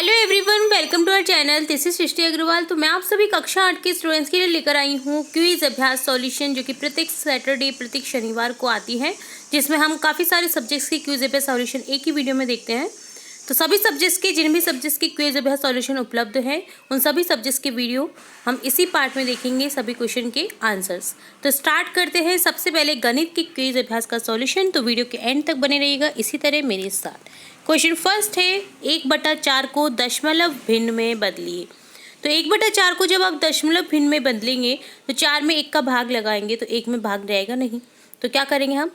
Hello everyone, welcome to our channel. This is Srishti Agarwal. तो मैं आप सभी कक्षा 8 के स्टूडेंट्स के लिए लेकर आई हूँ क्विज अभ्यास सॉल्यूशन, जो कि प्रत्येक सैटरडे प्रत्येक शनिवार को आती है, जिसमें हम काफ़ी सारे सब्जेक्ट्स की क्विज अभ्यास सॉल्यूशन एक ही वीडियो में देखते हैं। तो सभी सब्जेक्ट्स के जिन भी सब्जेक्ट्स के क्विज अभ्यास सॉल्यूशन उपलब्ध है, उन सभी सब्जेक्ट्स के वीडियो हम इसी पार्ट में देखेंगे, सभी क्वेश्चन के आंसर्स। तो स्टार्ट करते हैं सबसे पहले गणित की क्विज अभ्यास का सॉल्यूशन। तो वीडियो के एंड तक बने रहिएगा इसी तरह मेरे साथ। क्वेश्चन फर्स्ट है, 1/4 को दशमलव भिन्न में बदलिए। तो 1/4 को जब आप दशमलव भिन्न में बदलेंगे तो 4 में 1 का भाग लगाएंगे तो 1 में भाग जाएगा नहीं, तो क्या करेंगे हम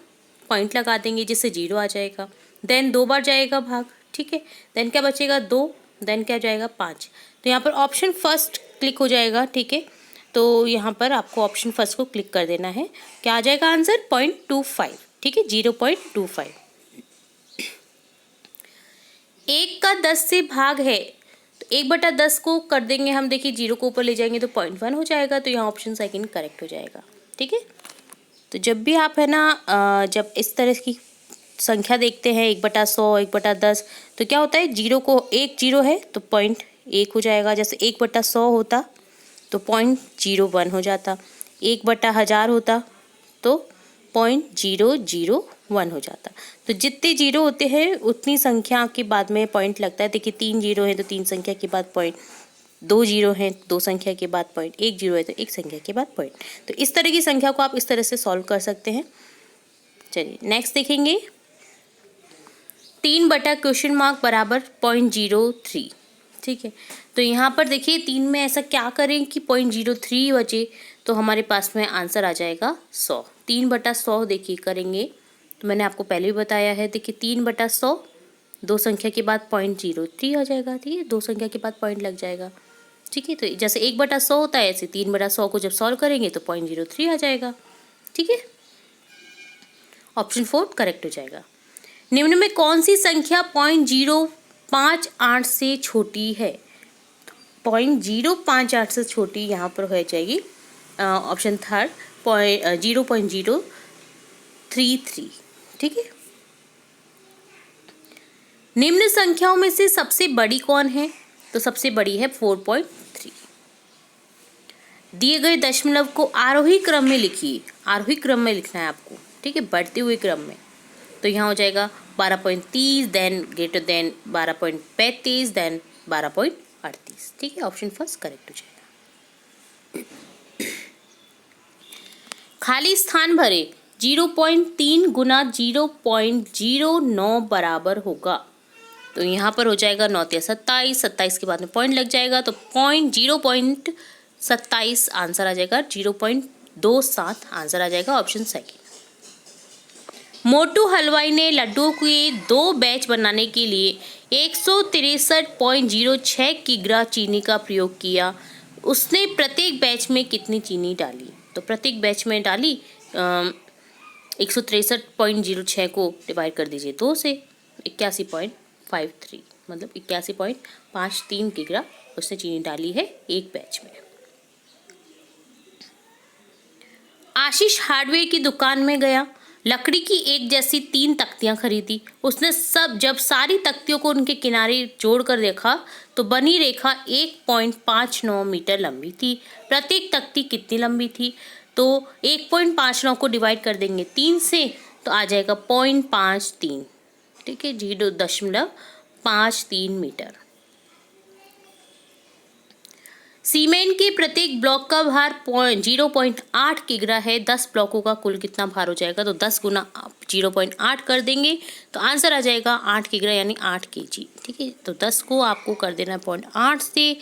पॉइंट लगा देंगे जिससे 0 आ जाएगा। देन 2 बार जाएगा भाग, ठीक है। देन क्या बचेगा 2, देन क्या जाएगा 5। तो यहाँ पर ऑप्शन फर्स्ट क्लिक हो जाएगा, ठीक है। तो यहाँ पर आपको ऑप्शन फर्स्ट को क्लिक कर देना है। क्या आ जाएगा आंसर 0.25, ठीक है, 0.25। 1 का 10 से भाग है तो 1/10 को कर देंगे हम, देखिए 0 को ऊपर ले जाएंगे तो 0.1 हो जाएगा। तो यहाँ ऑप्शन सेकंड करेक्ट हो जाएगा, ठीक है। तो जब भी आप है ना जब इस तरह की संख्या देखते हैं 1/100 1/10, तो क्या होता है 0 को 1 0 है तो 0.1 हो जाएगा। जैसे 1/100 होता तो 0.01 हो जाता, 1/1000 होता तो 0.001 हो जाता। तो जितने 0 होते हैं उतनी संख्या के बाद में पॉइंट लगता है। देखिए 3 0 है तो 3 संख्या के बाद पॉइंट, 2 0 है 2 संख्या के बाद पॉइंट, 1 0 है तो 1 संख्या के बाद पॉइंट। तो इस तरह की संख्या को आप इस तरह से सॉल्व कर सकते हैं। चलिए नेक्स्ट देखेंगे, 3/? बराबर 0.03, ठीक है। तो यहाँ पर देखिए 3 में ऐसा क्या करें कि 0.03 बचे, तो हमारे पास में आंसर आ जाएगा 100। 3/100 देखिए करेंगे तो मैंने आपको पहले भी बताया है। देखिए 3/100 2 संख्या के बाद 0.03 आ जाएगा, ठीक है, 2 संख्या के बाद पॉइंट लग जाएगा, ठीक है। तो जैसे 1/100 होता है, ऐसे 3/100 को जब सॉल्व करेंगे तो 0.03 आ जाएगा, ठीक है। ऑप्शन 4 करेक्ट हो जाएगा। निम्न में कौन सी संख्या 0.058 से छोटी है? 0.058 से छोटी यहाँ पर हो जाएगी ऑप्शन थर्ड 0.033, ठीक है। निम्न संख्याओं में से सबसे बड़ी कौन है? तो सबसे बड़ी है 4.3। दिए गए दशमलव को आरोही क्रम में लिखिए। आरोही क्रम में लिखना है आपको, ठीक है, बढ़ते हुए क्रम में। तो यहाँ हो जाएगा 12.30, देन ग्रेटर देन 12.35, देन 12.38, ठीक है। ऑप्शन फर्स्ट करेक्ट हो जाएगा। खाली स्थान भरे। 0.3 गुना 0.09 बराबर होगा। तो यहाँ पर हो जाएगा 9 × 27, 27 के बाद में पॉइंट लग जाएगा तो 0.27 आंसर आ जाएगा, 0.27 आंसर आ जाएगा, ऑप्शन सेकंड। मोटू हलवाई ने लड्डुओं के 2 बैच बनाने के लिए 163.06 किग्रा चीनी का प्रयोग किया। उसने प्रत्येक बैच में कितनी चीनी डाली? तो प्रत्येक बैच में डाली 163.06 को डिवाइड कर दीजिए 2 से, 81.53, मतलब 81.53 किग्रा उसने चीनी डाली है एक बैच में। आशीष हार्डवेयर की दुकान में गया, लकड़ी की एक जैसी 3 तख्तियां खरीदी। उसने जब सारी तख्तियों को उनके किनारे जोड़कर देखा तो बनी रेखा 1.59 मीटर लंबी थी। प्रत्येक तख्ती कितनी लंबी थी? तो 1.59 को डिवाइड कर देंगे 3 से तो आ जाएगा 0.53, ठीक है, 0.53 मीटर। सीमेंट के प्रत्येक ब्लॉक का भार 0.8 किग्रा है। 10 ब्लॉकों का कुल कितना भार हो जाएगा? तो 10 गुना 0.8 कर देंगे तो आंसर आ जाएगा 8 किग्रा यानी 8 kg, ठीक है। तो 10 को आपको कर देना है 0.8 से,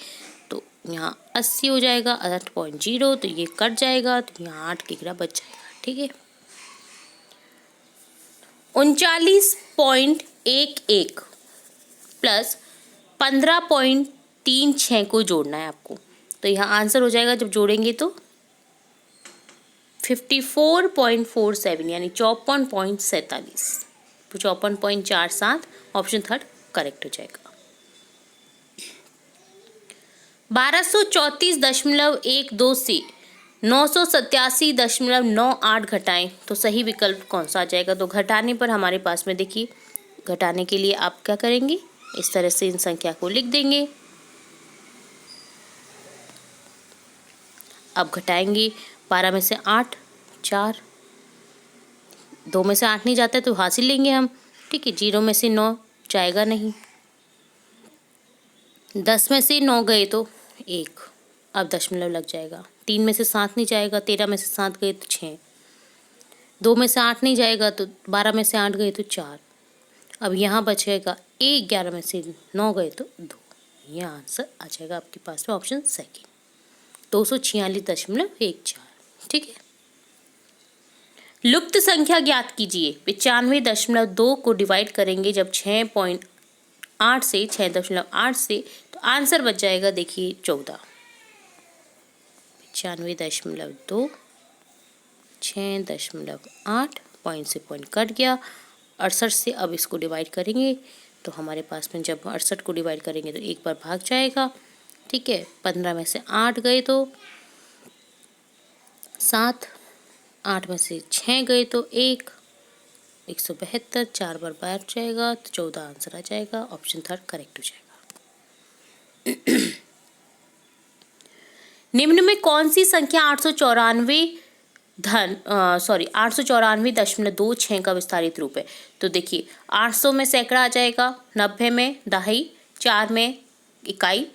तो यहाँ 80 हो जाएगा, 8.0 तो ये कट जाएगा तो यहाँ 8 किग्रा बच जाएगा, ठीक है। 39.11 प्लस 15.36 को जोड़ना है आपको। तो यहाँ आंसर हो जाएगा, जब जोड़ेंगे तो 54.47 यानी 54.47, 54.47, ऑप्शन थर्ड करेक्ट हो जाएगा। 1234.12 से 987.98 घटाएं तो सही विकल्प कौन सा आ जाएगा? तो घटाने पर हमारे पास में देखिए, घटाने के लिए आप क्या करेंगे, इस तरह से इन संख्या को लिख देंगे। अब घटाएंगे, 12 में से 8, 4, 2 में से 8 नहीं जाता है तो हासिल लेंगे हम, ठीक है। 0 में से 9 जाएगा नहीं, 10 में से 9 गए तो 1, अब दशमलव लग जाएगा। 3 में से 7 नहीं जाएगा, 13 में से 7 गए तो 6, 2 में से 8 नहीं जाएगा तो 12 में से 8 गए तो 4, अब यहाँ बचेगा 1, 11 में से 9 गए तो 2। यह आंसर आ जाएगा आपके पास में ऑप्शन सेकेंड, 246.14, ठीक है। लुप्त संख्या ज्ञात कीजिए। 95.2 को डिवाइड करेंगे जब 6.8 से 6.8 से, तो आंसर बच जाएगा देखिए 14। 95.2, 6.8, पॉइंट से पॉइंट कट गया, 68 से अब इसको डिवाइड करेंगे तो हमारे पास में जब 68 को डिवाइड करेंगे तो एक बार भाग जाएगा, ठीक है। 15 में से 8 गए तो 7, 8 में से 6 गए तो 1, 172, 4 बार बैठ जाएगा तो 14 आंसर आ जाएगा, ऑप्शन थर्ड करेक्ट हो जाएगा। निम्न में कौन सी संख्या 894.26 का विस्तारित रूप है? तो देखिए 800 में सैकड़ा आ जाएगा, 90 में दहाई, 4 में इकाई,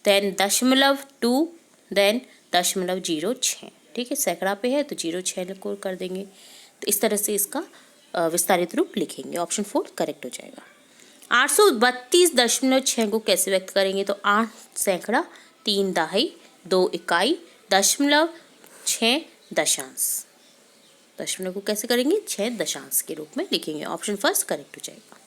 देन 0.2, देन 0.06, ठीक है। सैकड़ा पे है तो 0.6 को कर देंगे, तो इस तरह से इसका विस्तारित रूप लिखेंगे, ऑप्शन 4 करेक्ट हो जाएगा। 832.6 को कैसे व्यक्त करेंगे? तो 8 सैकड़ा, 3 दहाई, 2 इकाई, 0.6 दशांश। दशमलव को कैसे करेंगे? 6 दशांश के रूप में लिखेंगे, ऑप्शन फर्स्ट करेक्ट हो जाएगा।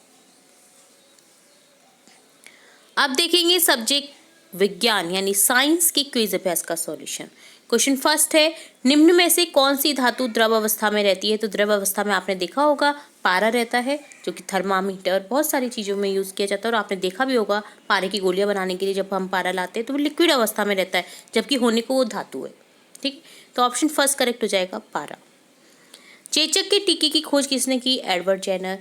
अब देखेंगे सब्जेक्ट विज्ञान यानी साइंस की क्विज अभ्यास का सॉल्यूशन। क्वेश्चन फर्स्ट है, निम्न में से कौन सी धातु द्रव अवस्था में रहती है? तो द्रव अवस्था में आपने देखा होगा पारा रहता है, जो कि थर्मामीटर बहुत सारी चीज़ों में यूज़ किया जाता है, और आपने देखा भी होगा पारे की गोलियां बनाने के लिए जब हम पारा लाते हैं तो वो लिक्विड अवस्था में रहता है, जबकि होने को वो धातु है, ठीक। तो ऑप्शन फर्स्ट करेक्ट हो जाएगा पारा। चेचक के टीके की खोज किसने की? Edward Jenner.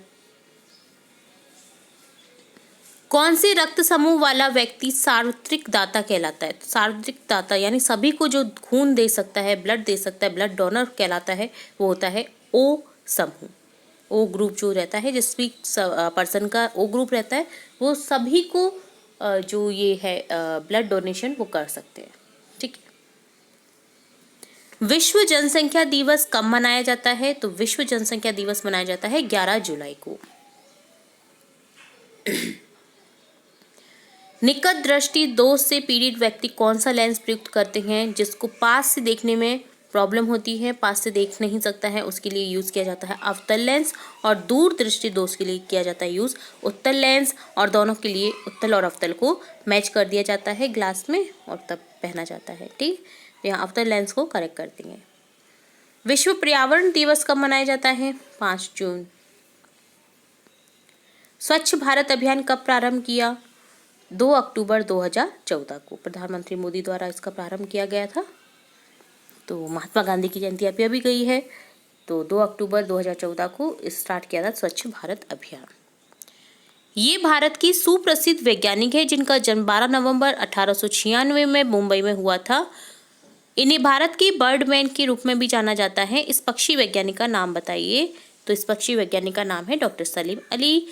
कौन से रक्त समूह वाला व्यक्ति सार्वत्रिक दाता कहलाता है? सार्वत्रिक दाता यानी सभी को जो खून दे सकता है, ब्लड दे सकता है, ब्लड डोनर कहलाता है, वो होता है ओ समूह। ओ ग्रुप जो रहता है, जिस भी पर्सन का ओ ग्रुप रहता है, वो सभी को जो ये है ब्लड डोनेशन वो कर सकते हैं, ठीक है। विश्व जनसंख्या दिवस कब मनाया जाता है? तो विश्व जनसंख्या दिवस मनाया जाता है 11 जुलाई को। निकट दृष्टि दोष से पीड़ित व्यक्ति कौन सा लेंस प्रयुक्त करते हैं? जिसको पास से देखने में प्रॉब्लम होती है, पास से देख नहीं सकता है, उसके लिए यूज़ किया जाता है अवतल लेंस, और दूर दृष्टि दोष के लिए किया जाता है यूज़ उत्तल लेंस, और दोनों के लिए उत्तल और अवतल को मैच कर दिया जाता है ग्लास में और तब पहना जाता है, ठीक। तो यहाँ अवतल लेंस को करेक्ट कर देंगे। विश्व पर्यावरण दिवस कब मनाया जाता है? 5 जून। स्वच्छ भारत अभियान कब प्रारंभ किया? 2 अक्टूबर 2014 को प्रधानमंत्री मोदी द्वारा इसका प्रारंभ किया गया था। तो महात्मा गांधी की जयंती अभी अभी गई है, तो 2 अक्टूबर 2014 को स्टार्ट किया था स्वच्छ भारत अभियान। ये भारत की सुप्रसिद्ध वैज्ञानिक है जिनका जन्म 12 नवंबर 1896 में मुंबई में हुआ था। इन्हें भारत की बर्डमैन के रूप में भी जाना जाता है। इस पक्षी वैज्ञानिक का नाम बताइए। तो इस पक्षी वैज्ञानिक का नाम है डॉक्टर सलीम अली,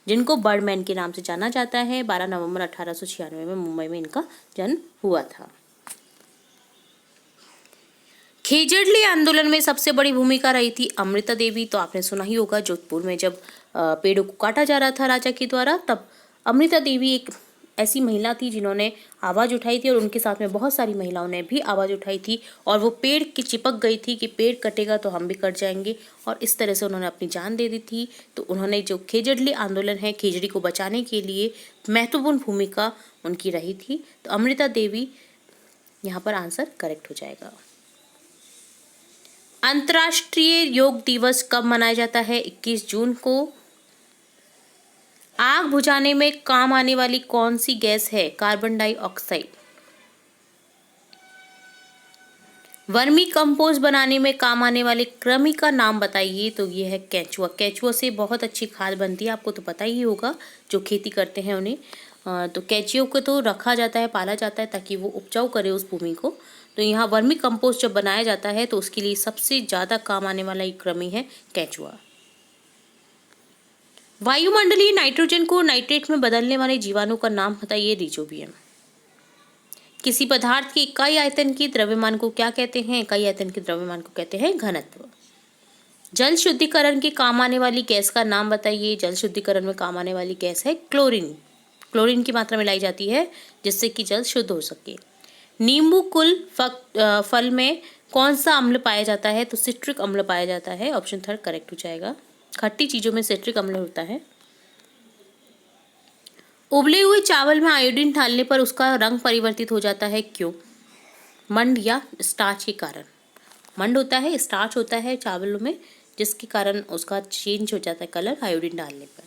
जिनको बर्डमैन के नाम से जाना जाता है। 12 नवंबर 1896 में मुंबई में इनका जन्म हुआ था। खेजड़ली आंदोलन में सबसे बड़ी भूमिका रही थी अमृता देवी। तो आपने सुना ही होगा, जोधपुर में जब पेड़ों को काटा जा रहा था राजा के द्वारा, तब अमृता देवी एक ऐसी महिला थी जिन्होंने आवाज़ उठाई थी, और उनके साथ में बहुत सारी महिलाओं ने भी आवाज़ उठाई थी, और वो पेड़ की चिपक गई थी कि पेड़ कटेगा तो हम भी कट जाएंगे, और इस तरह से उन्होंने अपनी जान दे दी थी। तो उन्होंने जो खेजड़ली आंदोलन है, खेजड़ी को बचाने के लिए महत्वपूर्ण भूमिका उनकी रही थी। तो अमृता देवी यहाँ पर आंसर करेक्ट हो जाएगा। अंतर्राष्ट्रीय योग दिवस कब मनाया जाता है? 21 जून को। आग बुझाने में काम आने वाली कौन सी गैस है? Carbon dioxide. वर्मी कंपोस्ट बनाने में काम आने वाले कृमि का नाम बताइए। तो ये है केंचुआ। केंचुआ से बहुत अच्छी खाद बनती है, आपको तो पता ही होगा जो खेती करते हैं उन्हें। तो केंचुओं को तो रखा जाता है, पाला जाता है ताकि वो उपजाऊ करे उस भूमि को। तो यहाँ वर्मी कंपोस्ट जब बनाया जाता है तो उसके लिए सबसे ज़्यादा काम आने वाला एक कृमि है केंचुआ। वायुमंडलीय नाइट्रोजन को नाइट्रेट में बदलने वाले जीवाणु का नाम बताइए। रिजोबियम। किसी पदार्थ की इकाई आयतन की द्रव्यमान को क्या कहते हैं? इकाई आयतन के द्रव्यमान को कहते हैं घनत्व। जल शुद्धिकरण के काम आने वाली गैस का नाम बताइए। जल शुद्धिकरण में काम आने वाली गैस है क्लोरीन। क्लोरीन की मात्रा मिलाई जाती है जिससे कि जल शुद्ध हो सके। नींबू कुल फल में कौन सा अम्ल पाया जाता है? तो सिट्रिक अम्ल पाया जाता है। ऑप्शन 3 करेक्ट हो जाएगा। खट्टी चीजों में सिट्रिक अम्ल होता है। उबले हुए चावल में आयोडीन डालने पर उसका रंग परिवर्तित हो जाता है, क्यों? मंड या स्टार्च के कारण। मंड होता है, स्टार्च होता है चावलों में, जिसके कारण उसका चेंज हो जाता है कलर आयोडीन डालने पर।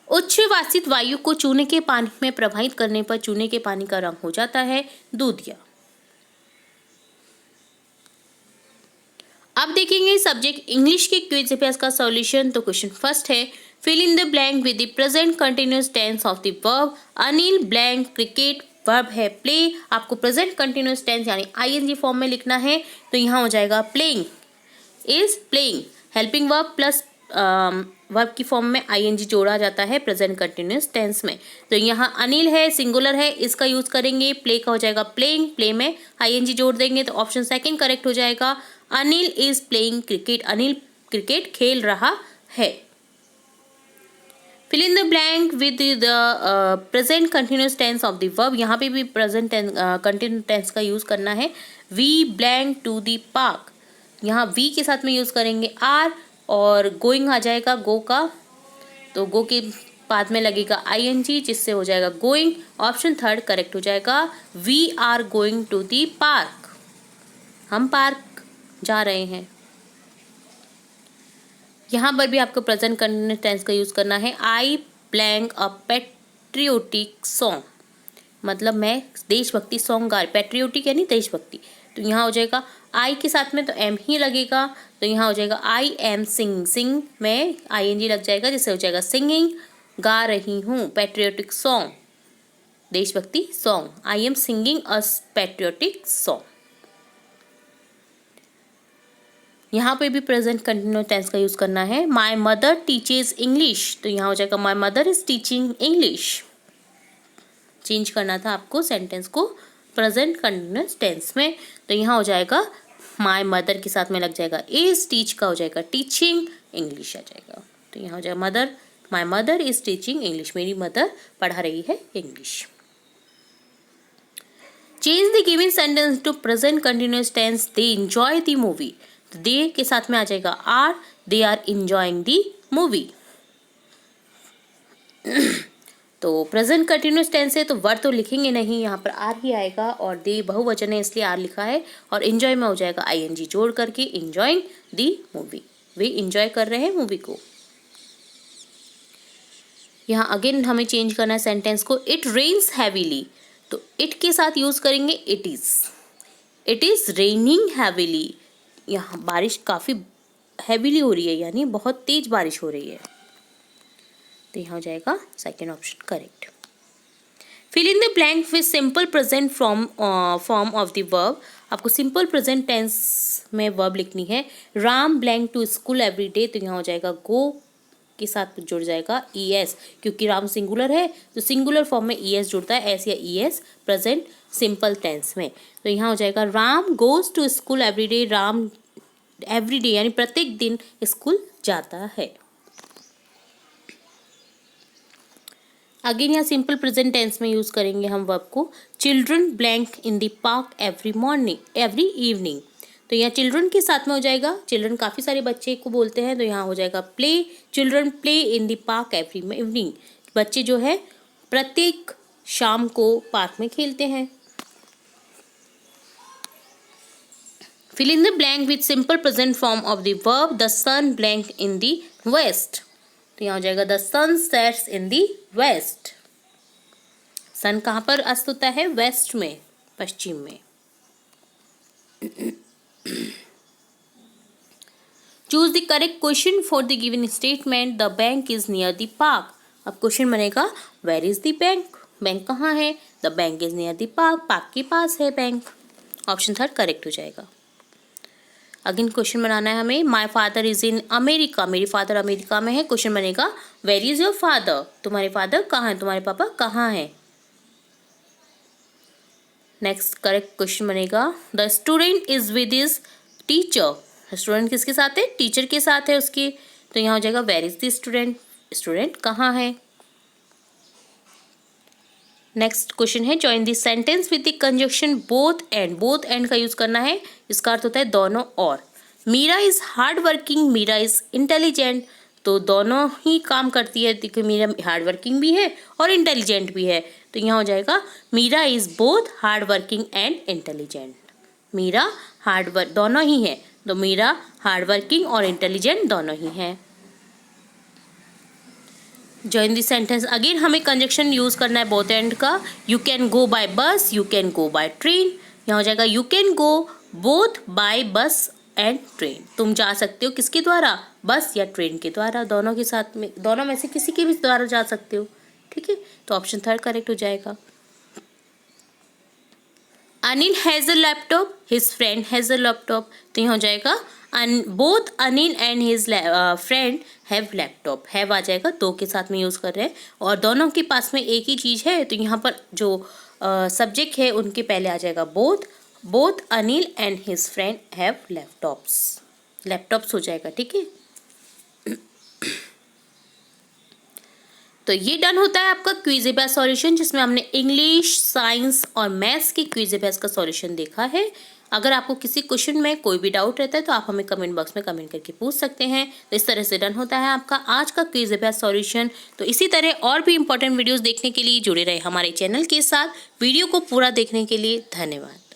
उच्च वासित वायु को चूने के पानी में प्रवाहित करने पर चूने के पानी का रंग हो जाता है दूधिया। अब देखेंगे सब्जेक्ट इंग्लिश के क्विज अभ्यास का सॉल्यूशन। तो क्वेश्चन फर्स्ट है, fill in the blank with the present continuous tense of the verb. Anil blank cricket, verb है प्ले। आपको प्रेजेंट कंटिन्यूअस टेंस यानी आईएनजी फॉर्म में लिखना है। तो यहाँ हो जाएगा playing is playing. Helping verb plus verb की फॉर्म में आईएनजी जोड़ा जाता है प्रेजेंट कंटिन्यूअस टेंस में। तो यहाँ अनिल है, सिंगुलर है, इसका यूज करेंगे। प्ले का हो जाएगा प्लेइंग, प्ले में आईएनजी जोड़ देंगे। तो ऑप्शन सेकंड करेक्ट हो जाएगा। Anil is playing cricket, Anil cricket खेल रहा है। Fill in the blank with the present continuous tense of the verb. यहाँ पे भी प्रेजेंट कंटिन्यूअस टेंस का यूज करना है। We blank to the park, यहाँ वी के साथ में यूज करेंगे आर, और गोइंग आ जाएगा गो का, तो गो के बाद में लगेगा आईएनजी जिससे हो जाएगा गोइंग। ऑप्शन 3 करेक्ट हो जाएगा। We are going to the park, हम पार्क जा रहे हैं। यहाँ पर भी आपको प्रेजेंट कंटिन्यूअस टेंस का यूज करना है। I blank a patriotic song, मतलब मैं देशभक्ति सॉन्ग गा, पैट्रियोटिक यानी देशभक्ति। तो यहाँ हो जाएगा आई के साथ में तो एम ही लगेगा। तो यहाँ हो जाएगा आई एम सिंग, सिंग में आईएनजी लग जाएगा जिससे हो जाएगा सिंगिंग, गा रही हूँ। पैट्रियोटिक सॉन्ग, देशभक्ति song. I am singing a patriotic song. यहाँ पे भी प्रेजेंट कंटिन्यूअस टेंस का यूज करना है। माई मदर टीचेज इंग्लिश, तो यहाँ हो जाएगा माई mother is teaching English. Change करना था आपको सेंटेंस को प्रेजेंट कंटिन्यूअस टेंस में। तो यहाँ हो जाएगा माई मदर के साथ में लग जाएगा इज, टीच का हो जाएगा टीचिंग, इंग्लिश आ जाएगा। तो यहाँ हो जाएगा mother, my mother is teaching English, मेरी मदर पढ़ा रही है English. Change the given sentence to present continuous tense. They enjoy the movie, तो दे के साथ में आ जाएगा are, they are enjoying the movie. तो प्रेजेंट कंटिन्यूअस टेंस है तो वर्ड तो लिखेंगे नहीं, यहाँ पर आर ही आएगा, और दे बहुवचन है इसलिए आर लिखा है। और एंजॉय में हो जाएगा आईएनजी जोड़ करके enjoying the movie, way enjoy कर रहे हैं मूवी को। यहाँ अगेन हमें चेंज करना है सेंटेंस को। इट रेन्स हैवीली, तो इट के साथ यूज करेंगे इट इज रेनिंग हैवीली। यहाँ बारिश काफ़ी हैवीली हो रही है, यानी बहुत तेज बारिश हो रही है। तो यहाँ हो जाएगा second option correct. Fill in the blank with simple present form of the verb. आपको सिंपल प्रेजेंट टेंस में वर्ब लिखनी है। Ram blank to school every day, तो यहाँ हो जाएगा गो के साथ जुड़ जाएगा ईएस, क्योंकि राम सिंगुलर है तो सिंगुलर फॉर्म में ईएस जुड़ता है, एस या ईएस प्रेजेंट सिंपल टेंस में। तो यहाँ हो जाएगा Ram goes to school every day, Ram every day यानी प्रत्येक दिन स्कूल जाता है। अगेन यहाँ सिंपल प्रेजेंट टेंस में यूज करेंगे हम वर्ब को। Children blank in the park every morning every evening, तो यहाँ चिल्ड्रन के साथ में हो जाएगा, चिल्ड्रन काफ़ी सारे बच्चे को बोलते हैं, तो यहाँ हो जाएगा play, children play in the park every evening, बच्चे जो है प्रत्येक शाम को पार्क में खेलते हैं। Fill in the blank with simple present form of the verb. The sun blank in the west, तो यहाँ हो जाएगा the sun sets in the west. Sun कहाँ पर अस्त होता है? वेस्ट में। पश्चिम में। Choose the correct question for the given statement the bank is near the park. अब क्वेश्चन बनेगा where is the bank, bank कहाँ है? The bank is near the park, park के पास है बैंक। ऑप्शन थर्ड करेक्ट हो जाएगा। Again question बनाना है हमें, my father is in America, मेरे फादर अमेरिका में है। क्वेश्चन बनेगा वेयर इज योर फादर, तुम्हारे फादर कहाँ है, तुम्हारे पापा कहाँ है? नेक्स्ट करेक्ट क्वेश्चन बनेगा the student is with his teacher, student किसके साथ है? टीचर के साथ है उसके। तो यहाँ हो जाएगा where is the student, student कहाँ है? नेक्स्ट क्वेश्चन है join the sentence with the conjunction both and, both and का यूज करना है, इसका अर्थ होता है दोनों और। Meera is hard working, Meera is intelligent, तो दोनों ही काम करती है, देखिए मीरा हार्ड वर्किंग भी है और इंटेलिजेंट भी है। तो यहाँ हो जाएगा Meera is both hard working and intelligent, Meera hard work दोनों ही है, तो मीरा हार्ड वर्किंग और इंटेलिजेंट दोनों ही है। जॉइन दी सेंटेंस, अगेन हमें कंजक्शन यूज करना है बोथ एंड का। You can go by bus, you can go by train. यहाँ हो जाएगा you can go both by bus and train, तुम जा सकते हो किसके द्वारा? बस या ट्रेन के द्वारा, दोनों के साथ में, दोनों में से किसी के भी द्वारा जा सकते हो। ठीक है, तो ऑप्शन थर्ड करेक्ट हो जाएगा। Anil has a laptop, his friend has a laptop, तो यहाँ हो जाएगा both Anil and his friend have laptop, have आ जाएगा, दो के साथ में यूज़ कर रहे हैं और दोनों के पास में एक ही चीज़ है, तो यहाँ पर जो सब्जेक्ट है उनके पहले आ जाएगा both, both Anil and his friend have laptops, laptops हो जाएगा। ठीक है, तो ये डन होता है आपका क्विज बेस्ड सॉल्यूशन, जिसमें हमने इंग्लिश, साइंस और मैथ्स की क्विज बेस्ड का सॉल्यूशन देखा है। अगर आपको किसी क्वेश्चन में कोई भी डाउट रहता है तो आप हमें कमेंट बॉक्स में कमेंट करके पूछ सकते हैं। तो इस तरह से डन होता है आपका आज का क्विज बेस्ड सॉल्यूशन। तो इसी तरह और भी इंपॉर्टेंट वीडियोस देखने के लिए जुड़े रहे हमारे चैनल के साथ। वीडियो को पूरा देखने के लिए धन्यवाद।